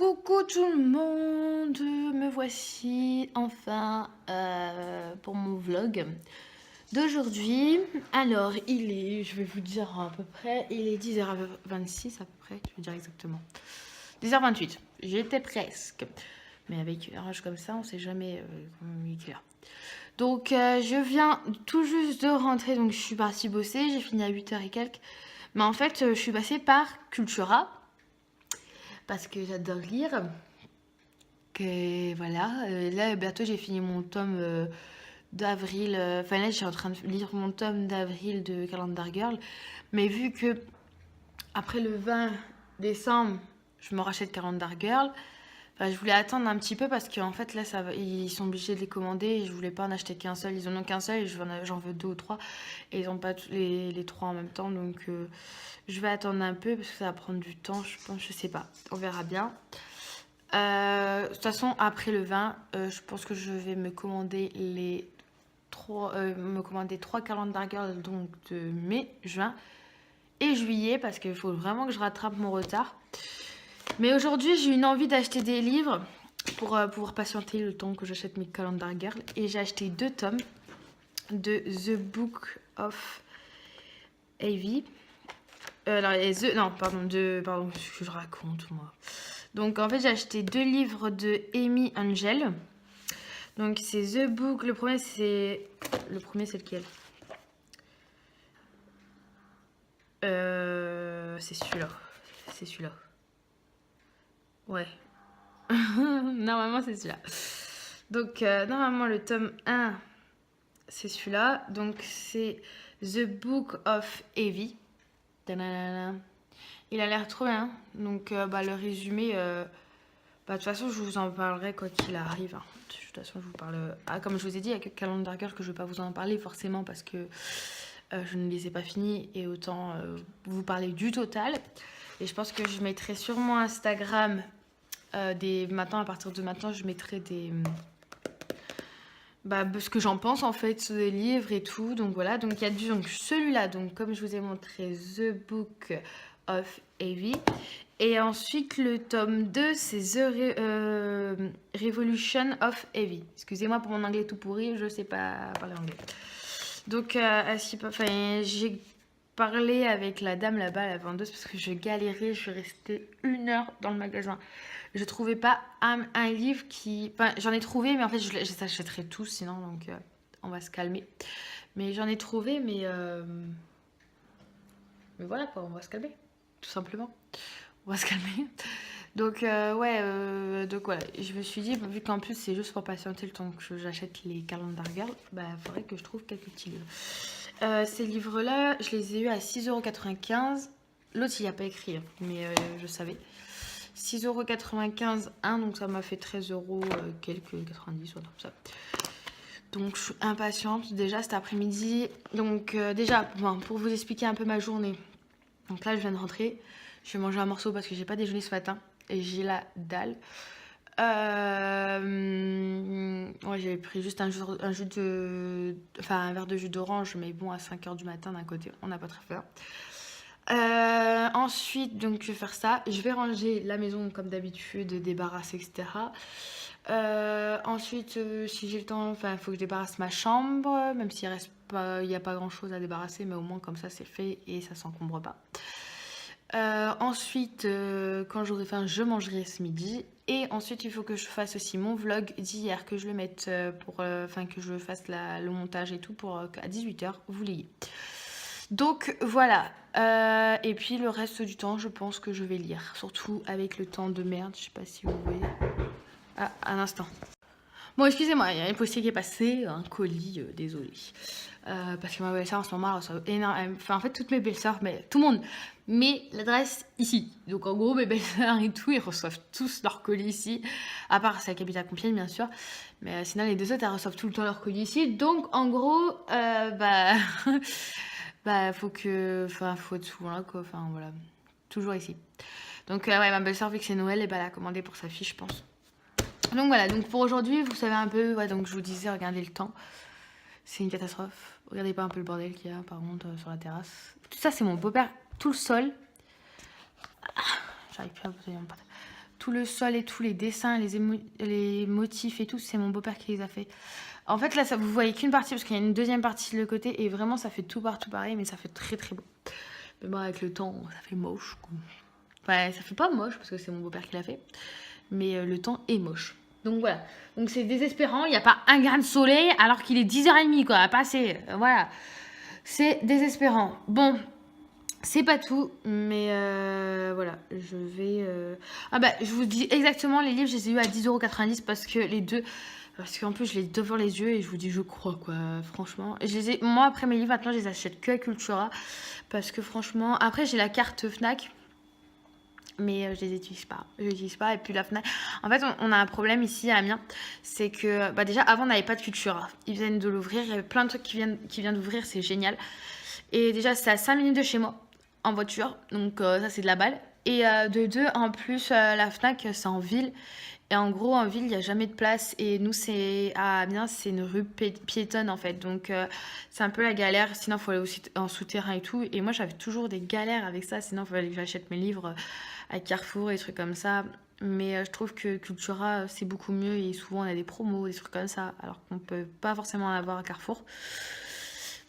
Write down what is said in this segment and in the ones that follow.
Coucou tout le monde, me voici enfin pour mon vlog d'aujourd'hui. Alors je vais vous dire à peu près, il est 10h26 à peu près, je vais dire exactement. 10h28, j'étais presque. Mais avec un rush comme ça, on sait jamais il est clair. Donc je viens tout juste de rentrer, donc je suis partie bosser, j'ai fini à 8h et quelques. Mais en fait, je suis passée par Cultura parce que j'adore lire. Que voilà, là bientôt j'ai fini mon tome d'avril. Enfin là je suis en train de lire mon tome d'avril de Calendar Girl. Mais vu que après le 20 décembre, je me rachète Calendar Girl. Enfin, je voulais attendre un petit peu parce qu'en fait là ils sont obligés de les commander et je voulais pas en acheter qu'un seul. Ils en ont qu'un seul et j'en veux deux ou trois et ils ont pas les trois en même temps, donc je vais attendre un peu parce que ça va prendre du temps, je pense, je sais pas, on verra bien. De toute façon, après le 20, je pense que je vais me commander trois calendar girls, donc de mai, juin et juillet, parce qu'il faut vraiment que je rattrape mon retard. Mais aujourd'hui, j'ai une envie d'acheter des livres pour pouvoir patienter le temps que j'achète mes calendar girls. Et j'ai acheté 2 tomes de The Book of Evie. Non, pardon, ce que je raconte, moi. Donc, en fait, j'ai acheté 2 livres de Amy Angel. Donc, c'est The Book. Le premier, c'est lequel? C'est celui-là. C'est celui-là. Ouais. Normalement, c'est celui-là. Donc, normalement, le tome 1, c'est celui-là. Donc, c'est The Book of Evie. Il a l'air trop bien. Donc, le résumé, de toute façon, je vous en parlerai quoi qu'il arrive. Hein. De toute façon, je vous parle. Comme je vous ai dit, il y a que Calendar Girl que je ne vais pas vous en parler forcément parce que je ne les ai pas finis et autant vous parler du total. Et je pense que je mettrai sur mon Instagram maintenant, à partir de maintenant, je mettrai ce que j'en pense en fait des livres et tout. Donc voilà, donc il y a donc celui-là, donc comme je vous ai montré, The Book of Evie. Et ensuite le tome 2, c'est Revolution of Evie. Excusez-moi pour mon anglais tout pourri, je sais pas parler anglais. Donc j'ai parlé avec la dame là-bas, la vendeuse, parce que je galérais, je suis restée 1 heure dans le magasin. Je trouvais pas un livre qui... Enfin, j'en ai trouvé, mais en fait, je les achèterai tous, sinon, donc on va se calmer. Mais j'en ai trouvé, mais voilà, quoi, on va se calmer, tout simplement. On va se calmer. Donc, donc voilà, je me suis dit, vu qu'en plus, c'est juste pour patienter le temps que j'achète les Calendar Girl, il faudrait que je trouve quelques petits livres. Ces livres-là, je les ai eus à 6,95 €. L'autre, il n'y a pas écrit, hein, mais je savais. 6,95 € un, donc ça m'a fait 13 € quelques 90 ou comme ça. Donc je suis impatiente déjà cet après-midi. Donc déjà, pour vous expliquer un peu ma journée. Donc là, je viens de rentrer. Je vais manger un morceau parce que j'ai pas déjeuné ce matin et j'ai la dalle. J'avais pris juste un verre de jus d'orange, mais bon, à 5h du matin d'un côté, on n'a pas très faim. Ensuite, donc je vais faire ça. Je vais ranger la maison comme d'habitude, débarrasser, etc. Ensuite, si j'ai le temps, il faut que je débarrasse ma chambre, même s'il reste pas, il n'y a pas grand chose à débarrasser, mais au moins comme ça c'est fait et ça s'encombre pas. Ensuite, quand j'aurai faim, je mangerai ce midi. Et ensuite, il faut que je fasse aussi mon vlog d'hier, que je le mette que je fasse le montage et tout pour qu'à 18h vous l'ayez. Donc voilà, et puis le reste du temps, je pense que je vais lire, surtout avec le temps de merde, je sais pas si vous voyez. Ah, un instant. Bon, excusez-moi, il y a une postier qui est passée, un colis, désolé. Parce que ma belle-sœur en ce moment elle reçoit énormément, en fait toutes mes belles-sœurs, mais tout le monde, met l'adresse ici. Donc en gros mes belles-sœurs et tout, ils reçoivent tous leur colis ici, à part celle qui habite à Compiègne bien sûr. Mais sinon les 2 autres elles reçoivent tout le temps leur colis ici. Donc en gros, faut être souvent là quoi, voilà, toujours ici. Donc ma belle-sœur vu que c'est Noël, et elle a commandé pour sa fille je pense. Donc voilà, donc pour aujourd'hui vous savez un peu, donc je vous disais regardez le temps, c'est une catastrophe. Regardez pas un peu le bordel qu'il y a par contre sur la terrasse. Tout ça c'est mon beau-père, tout le sol. J'arrive plus à vous donner mon portable. tout le sol et tous les dessins, les motifs et tout, c'est mon beau-père qui les a fait. En fait, là, ça, vous voyez qu'une partie parce qu'il y a une deuxième partie de le côté et vraiment, ça fait tout partout pareil, mais ça fait très très beau. Mais bon, avec le temps, ça fait moche. Enfin, ça fait pas moche parce que c'est mon beau-père qui l'a fait, mais le temps est moche. Donc voilà, donc c'est désespérant, il n'y a pas un grain de soleil alors qu'il est 10h30 quoi, à passer, voilà. C'est désespérant. Bon, c'est pas tout, mais voilà, je vais... Ah bah, je vous dis exactement, les livres, je les ai eu à 10,90€ parce que les deux... Parce qu'en plus, je les ai devant les yeux et je vous dis, je crois quoi, franchement. Moi, après mes livres, maintenant, je les achète que à Cultura parce que franchement... Après, j'ai la carte Fnac. Mais je les utilise pas. Je les utilise pas. Et puis la Fnac. En fait, on a un problème ici à Amiens. C'est que bah déjà, avant, on n'avait pas de Cultura. Ils viennent de l'ouvrir. Il y avait plein de trucs qui viennent d'ouvrir. C'est génial. Et déjà, c'est à 5 minutes de chez moi en voiture. Donc, ça, c'est de la balle. Et de deux, en plus, la Fnac, c'est en ville. Et en gros, en ville, il n'y a jamais de place. Et nous, à Amiens, c'est une rue piétonne, en fait. Donc, c'est un peu la galère. Sinon, il faut aller aussi en souterrain et tout. Et moi, j'avais toujours des galères avec ça. Sinon, il fallait que j'achète mes livres à Carrefour et des trucs comme ça. Mais je trouve que Cultura, c'est beaucoup mieux. Et souvent, on a des promos, des trucs comme ça. Alors qu'on ne peut pas forcément en avoir à Carrefour.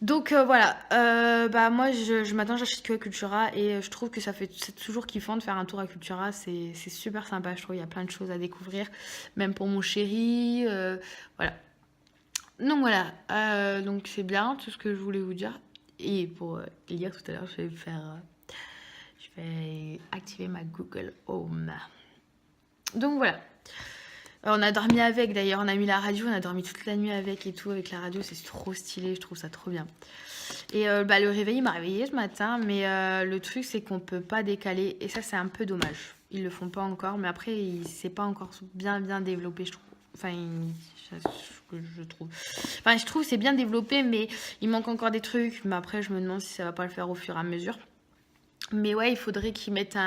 Donc voilà, bah moi maintenant j'achète que à Cultura et je trouve que c'est toujours kiffant de faire un tour à Cultura, c'est super sympa, je trouve, il y a plein de choses à découvrir, même pour mon chéri, voilà. Donc voilà, donc c'est bien tout ce que je voulais vous dire. Et pour lire tout à l'heure, je vais activer ma Google Home. Donc voilà. On a dormi avec d'ailleurs, on a mis la radio, on a dormi toute la nuit avec et tout, avec la radio, c'est trop stylé, je trouve ça trop bien. Et bah, le réveil, il m'a réveillée ce matin, mais le truc c'est qu'on peut pas décaler et ça c'est un peu dommage. Ils le font pas encore, mais après c'est pas encore bien développé, je trouve. Enfin, je trouve. Enfin, je trouve c'est bien développé, mais il manque encore des trucs. Mais après, je me demande si ça va pas le faire au fur et à mesure. Mais ouais, il faudrait qu'ils mettent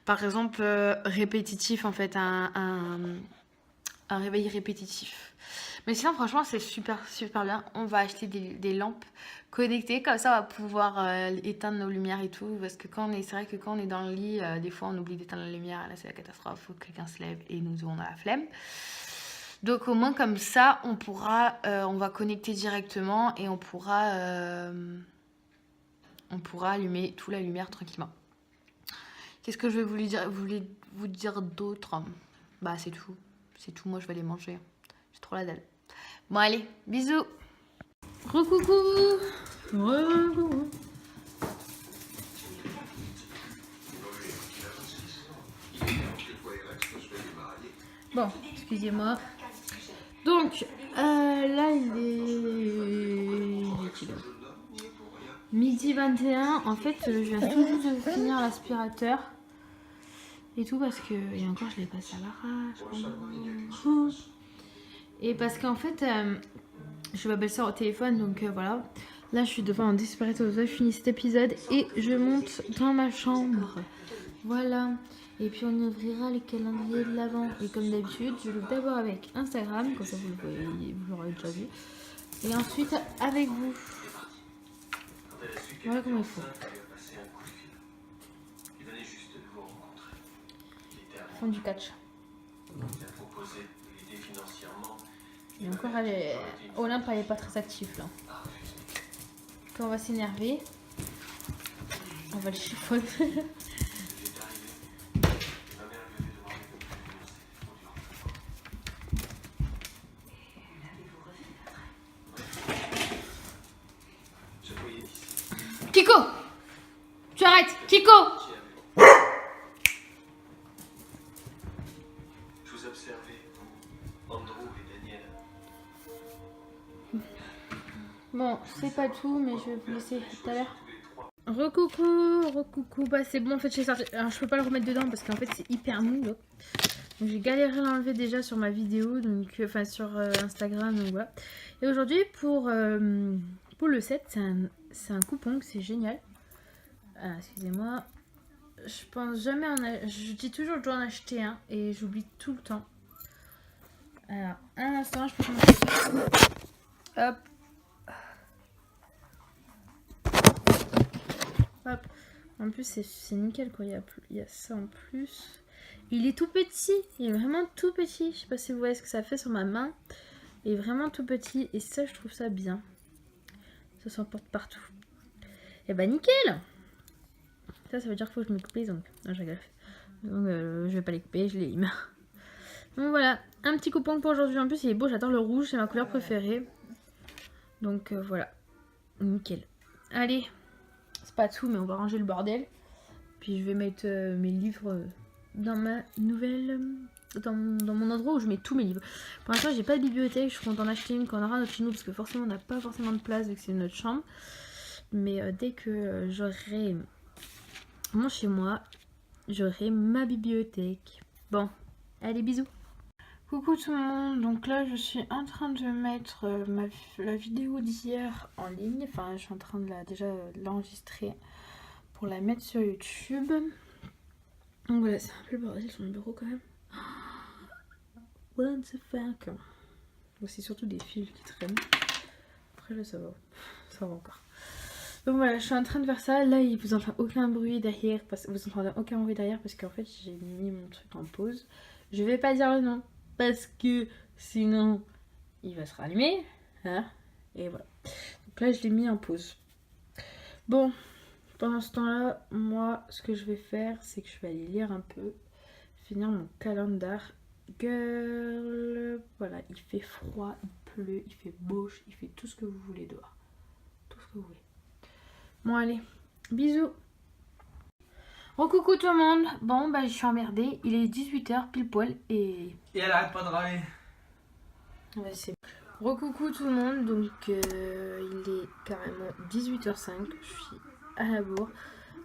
par exemple, répétitif en fait, un réveil répétitif. Mais sinon, franchement, c'est super bien. On va acheter des lampes connectées. Comme ça, on va pouvoir éteindre nos lumières et tout. Parce que c'est vrai que quand on est dans le lit, des fois, on oublie d'éteindre la lumière. Là, c'est la catastrophe. Il faut que quelqu'un se lève et nous, on a la flemme. Donc, au moins, comme ça, on va connecter directement et on pourra allumer toute la lumière tranquillement. Qu'est-ce que je vais vous dire d'autre? Bah, c'est tout. C'est tout, moi je vais les manger. J'ai trop la dalle. Bon allez, bisous. Recoucou. Bon, excusez-moi. Donc, là il est... midi 21. En fait, je viens tout juste de finir l'aspirateur. Et tout parce que... Et encore, je l'ai passé à l'arrache. Et parce qu'en fait, je suis ma belle-sœur au téléphone, donc voilà. Là, je suis devant un disparaître. Je finis cet épisode et je monte dans ma chambre. Voilà. Et puis, on ouvrira le calendrier de l'avant. Et comme d'habitude, je l'ouvre d'abord avec Instagram, comme ça vous le voyez, vous l'aurez déjà vu. Et ensuite, avec vous. Voilà comment il faut. Fond du catch. Et encore, Olympe, elle n'est pas très active là. Quand on va s'énerver, on va le chiffonner. Kiko, tu arrêtes, Kiko. Je vous observais, Andrew et Daniel. Bon, c'est pas tout, mais je vais vous laisser tout à l'heure. Recoucou, bah c'est bon en fait j'ai sorti. Alors je peux pas le remettre dedans parce qu'en fait c'est hyper mou. Donc j'ai galéré à l'enlever déjà sur ma vidéo, donc enfin sur Instagram, donc voilà. Et aujourd'hui pour le 7, c'est un coupon, c'est génial. Excusez-moi. Je pense jamais je dis toujours que je dois en acheter un et j'oublie tout le temps. Alors, un instant, je peux commencer. Hop. Hop. En plus, c'est nickel quoi. Il y a ça en plus. Il est tout petit, il est vraiment tout petit. Je sais pas si vous voyez ce que ça fait sur ma main. Il est vraiment tout petit et ça, je trouve ça bien. Ça s'emporte partout. Et bah nickel. Ça veut dire qu'il faut que je me coupe les ongles. Non, je rigole. Donc je vais pas les couper, je les lime. Donc voilà, un petit coupon pour aujourd'hui. En plus, il est beau, j'adore le rouge, c'est ma couleur préférée. Donc voilà, nickel. Allez, c'est pas tout, mais on va ranger le bordel. Puis je vais mettre mes livres dans ma nouvelle... Dans mon endroit où je mets tous mes livres. Pour l'instant, j'ai pas de bibliothèque, je compte en acheter une quand on aura notre chez nous, parce que forcément, on n'a pas forcément de place vu que c'est notre chambre. Mais dès que j'aurai mon chez moi, j'aurai ma bibliothèque. Bon, allez, bisous. Coucou tout le monde, donc là je suis en train de mettre la vidéo d'hier en ligne. Enfin, je suis en train de déjà l'enregistrer pour la mettre sur YouTube. Donc voilà, c'est un peu le bordel sur mon bureau quand même. What the fuck. Donc c'est surtout des fils qui traînent. Après là ça va encore. Donc voilà, je suis en train de faire ça. Là, il vous entend aucun bruit derrière. Vous entendez aucun bruit derrière parce qu'en fait, j'ai mis mon truc en pause. Je vais pas dire le nom parce que sinon, il va se rallumer. Hein, et voilà. Donc là, je l'ai mis en pause. Bon, pendant ce temps-là, moi, ce que je vais faire, c'est que je vais aller lire un peu. Finir mon calendar. Girl. Voilà, il fait froid, il pleut, il fait beau, il fait tout ce que vous voulez dehors. Tout ce que vous voulez. Bon allez, bisous. Recoucou tout le monde. Bon bah je suis emmerdée. Il est 18h pile poil et elle arrête pas de râler. Ouais, c'est... Recoucou tout le monde. Donc il est carrément 18h05. Je suis à la bourre.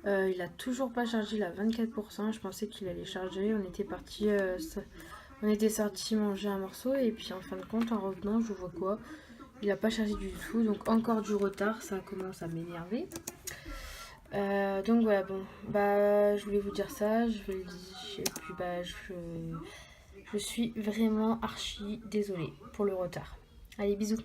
Il a toujours pas chargé la 24%. Je pensais qu'il allait charger. On était parti... on était sorti manger un morceau. Et puis en fin de compte en revenant je vois quoi. Il a pas chargé du tout. Donc encore du retard. Ça commence à m'énerver. Donc voilà, bon, bah je voulais vous dire ça, je vais le dire, et puis bah je suis vraiment archi désolée pour le retard. Allez, bisous.